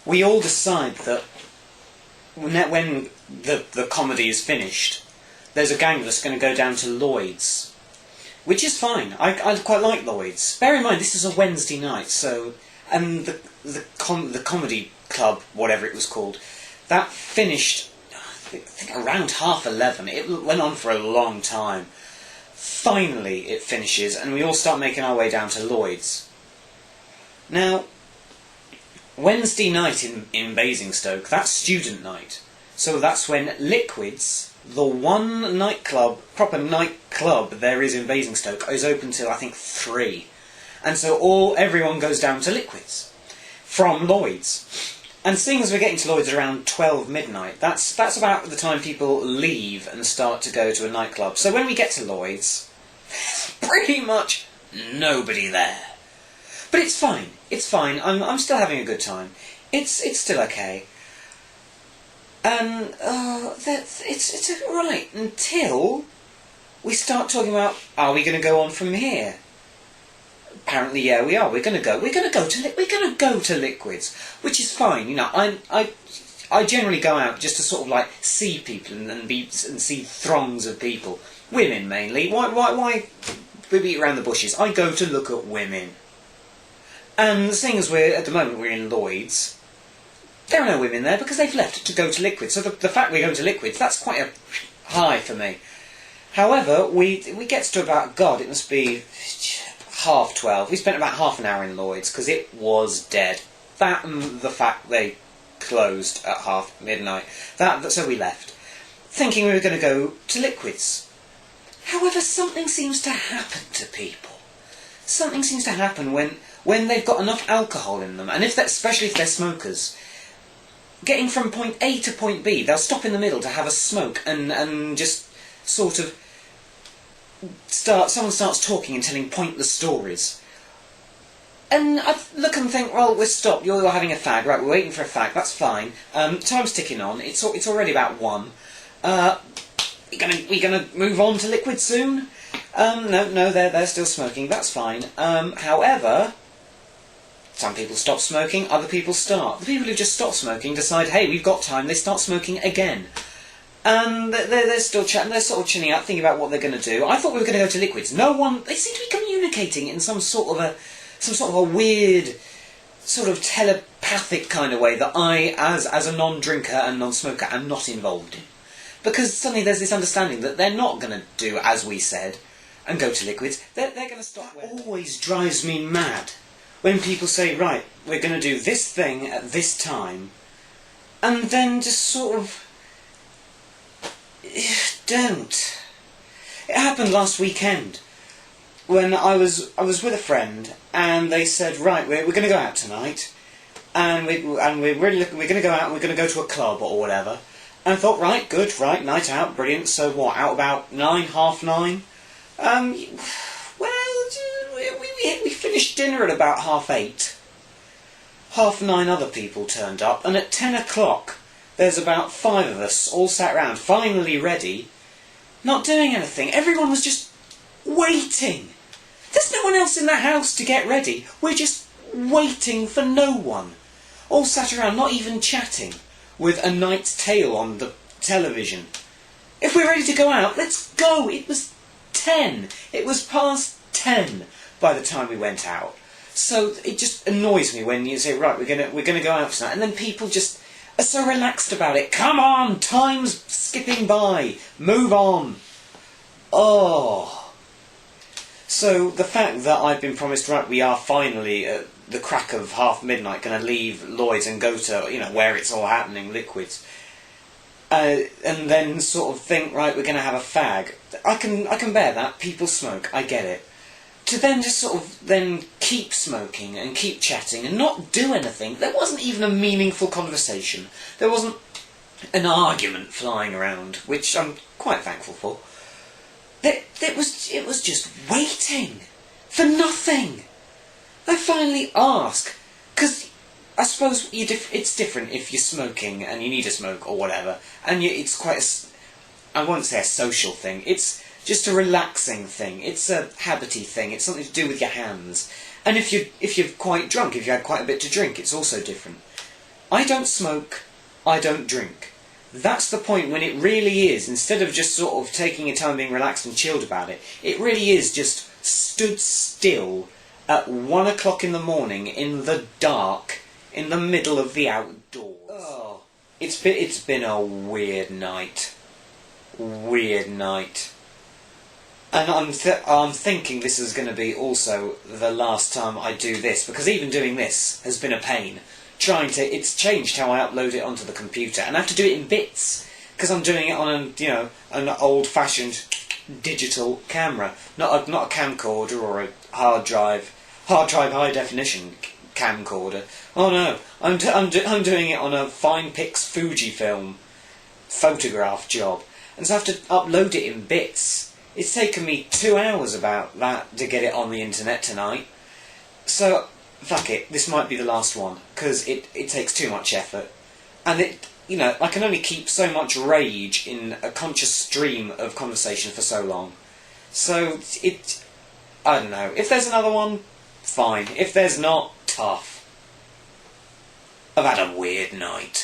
we all decide that when the comedy is finished, there's a gang of us going to go down to Lloyd's, which is fine. I quite like Lloyd's. Bear in mind, this is a Wednesday night, so... And the comedy club, whatever it was called, that finished, I think around 11:30. It went on for a long time. Finally it finishes, and we all start making our way down to Lloyd's. Now, Wednesday night in Basingstoke, that's student night. So that's when Liquids, the one proper nightclub there is in Basingstoke, is open till I think 3. And so everyone goes down to Liquids from Lloyd's. And seeing as we're getting to Lloyd's around 12 midnight, that's about the time people leave and start to go to a nightclub. So when we get to Lloyd's, there's pretty much nobody there. But it's fine. It's fine. I'm still having a good time. It's still okay. And it's alright until we start talking about, are we going to go on from here? Apparently, yeah, we are. We're gonna go to Liquids, which is fine. You know, I generally go out just to sort of like see people and see throngs of people, women mainly. Why beat around the bushes? I go to look at women. And seeing as at the moment we're in Lloyd's, there are no women there because they've left to go to Liquids. So the fact we're going to Liquids, that's quite a high for me. However, we get to about, God, it must be 12:30. We spent about half an hour in Lloyd's because it was dead. That and the fact they closed at midnight. So we left, thinking we were going to go to Liquids. However, something seems to happen to people. Something seems to happen when they've got enough alcohol in them, and especially if they're smokers. Getting from point A to point B, they'll stop in the middle to have a smoke and just sort of someone starts talking and telling pointless stories. And I look and think, well, we're stopped, you're having a fag, right, we're waiting for a fag, that's fine. Time's ticking on, it's already about 1. We gonna move on to Liquid soon? No, they're still smoking, that's fine. However, some people stop smoking, other people start. The people who just stop smoking decide, hey, we've got time, they start smoking again. And they're still chatting, they're sort of chilling out, thinking about what they're going to do. I thought we were going to go to Liquids. They seem to be communicating in some sort of a weird, sort of telepathic kind of way that I, as a non-drinker and non-smoker, am not involved in. Because suddenly there's this understanding that they're not going to do as we said and go to Liquids. They're going to stop. That always drives me mad when people say, right, we're going to do this thing at this time, and then just sort of don't. It happened last weekend when I was with a friend, and they said, right, we're going to go out tonight, and we're going to go out, and we're going to go to a club or whatever. And I thought, right, good, right, night out, brilliant. So what? Out about 9, half 9. Well, we finished dinner at about 8:30. 9:30 other people turned up, and at 10 o'clock. There's about 5 of us all sat around, finally ready, not doing anything. Everyone was just waiting. There's no one else in the house to get ready. We're just waiting for no one. All sat around, not even chatting, with A Knight's Tale on the television. If we're ready to go out, let's go. It was 10. It was past 10 by the time we went out. So it just annoys me when you say, right, we're gonna go out tonight, and then people just are so relaxed about it. Come on, time's skipping by. Move on. Oh. So the fact that I've been promised, right, we are finally at the crack of midnight going to leave Lloyd's and go to, where it's all happening, Liquids, and then sort of think, right, we're going to have a fag. I can bear that. People smoke. I get it. To then just sort of then keep smoking and keep chatting and not do anything. There wasn't even a meaningful conversation. There wasn't an argument flying around, which I'm quite thankful for. It was just waiting for nothing. I finally ask, because I suppose it's different if you're smoking and you need a smoke or whatever, and it's quite I won't say a social thing. It's just a relaxing thing. It's a habity thing. It's something to do with your hands. And if you're quite drunk, if you had quite a bit to drink, it's also different. I don't smoke, I don't drink. That's the point when it really is, instead of just sort of taking your time being relaxed and chilled about it, it really is just stood still at 1 o'clock in the morning in the dark, in the middle of the outdoors. Oh, it's been a weird night. Weird night. And I'm thinking this is going to be also the last time I do this, because even doing this has been a pain. It's changed how I upload it onto the computer, and I have to do it in bits, because I'm doing it on an old-fashioned digital camera, not a camcorder or a hard drive high definition camcorder. Oh no, I'm doing it on a Finepix Fujifilm photograph job, and so I have to upload it in bits. It's taken me 2 hours about that to get it on the internet tonight. So, fuck it, this might be the last one, because it takes too much effort. And I can only keep so much rage in a conscious stream of conversation for so long. So, I don't know. If there's another one, fine. If there's not, tough. I've had a weird night.